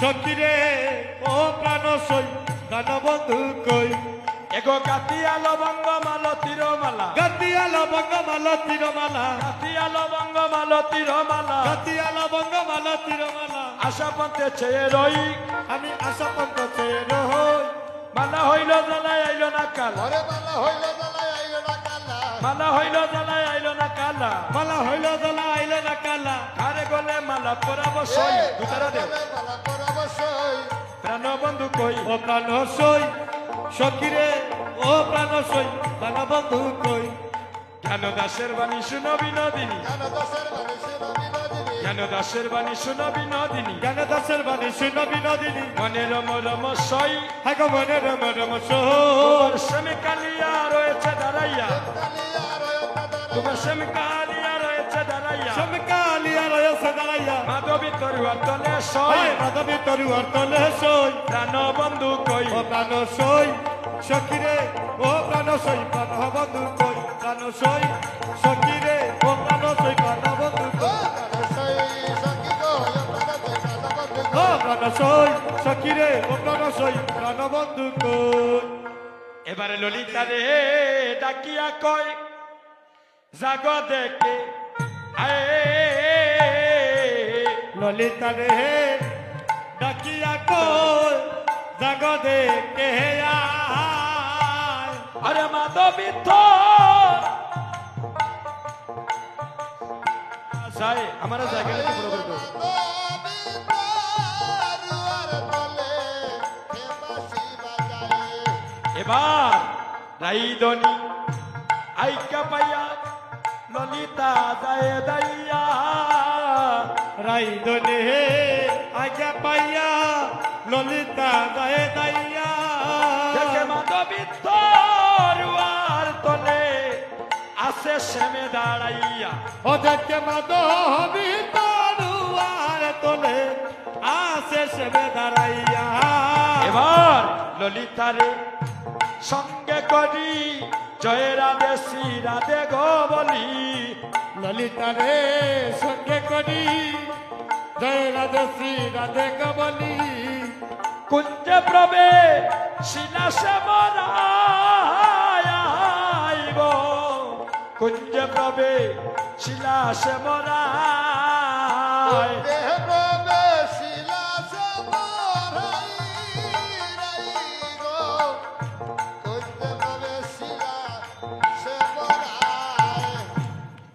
সখিরে ও প্রাণ সই প্রাণ বন্ধু কই এগো গাতিয়া লবঙ্গ মাল তিরমালা গাতিয়া লবঙ্গ মাল তিরমালা গাতিয়া লবঙ্গ মাল তিরমালা গাতিয়া লবঙ্গ মাল তিরমালা আশা পথে চেয়ে রই আমি আশা পন্ত চেয়ে রই মালা হইল জ্বালায় আইল না কালা ওরে মালা হইল জ্বালায় আইলো না কালা মালা হইল জ্বালায় আইল না কালা মালা হইল জ্বালা আইল না কালা কারে গলে মালা পরাব সই দুতারা দেও মালা পরাব সই প্রাণ বন্ধু কই ও প্রাণ সই সখিরে ও প্রাণ সই প্রাণ বন্ধু কই জ্ঞান দাসের বাণী শুনো বিনোদিনী জ্ঞান দশের মানুষ বিনোদিনী জ্ঞান দাসের বাণী শুনো বিনোদিনী জ্ঞান দাসের বাণী শূন্য বিনোদিনী মনে রম রম সই হাগো মনে রম রম তোমার সই স্বামী কালিয়া রয়েছে দাঁড়াইয়া কালিয়া রয়তা দাঁড়াইয়া তোমার স্বামী কালিয়া রয়েছে দাঁড়াইয়া সমকালিয়া রয়েছে দাঁড়াইয়া মাধবী তরুয়ার তলে সই হয় মাধবী তরুয়ার তলে সই প্রাণ বন্ধু কই ও প্রাণ সই সখিরে ও প্রাণ সই প্রাণ বন্ধু কই প্রাণ সই সখিরে ও প্রাণ সই প্রাণ বন্ধু কই ও প্রাণ সই সখিরে ও প্রাণ সই প্রাণ বন্ধু কই এবারে ললিতা রে ডাকিয়া কয় জাগ দেখে আয়ে ললিতা রে ডাকিয়া কই জাগ দে কে আয় আরে মাধবী তোর যায় আমার জায়গাটা কি পুরো করে দাও। এবার রাইদনি আইকা পাইয়া ললিতা যায় দাইয়া রাইদনে আজ্ঞা পাইয়া ললিতা গায়ে দাইয়া দেখে মাধবী তরুয়ার তলে আসে সেমে দাঁড়াইয়া ওদেরকে মাধবী তরুয়ার তোলে আসে সেবে দাঁড়াইয়া এবার ললিতারে সঙ্গে করি জয় রাধে শ্রী রাধে গো বলি ললিতা রে সঙ্গে করি জয় রাধে শ্রী রাধে কবলি কুঞ্জে প্রবে শিলা সে মরাইব কুঞ্জে প্রবে শিলা সে মরাই দেহ প্রবে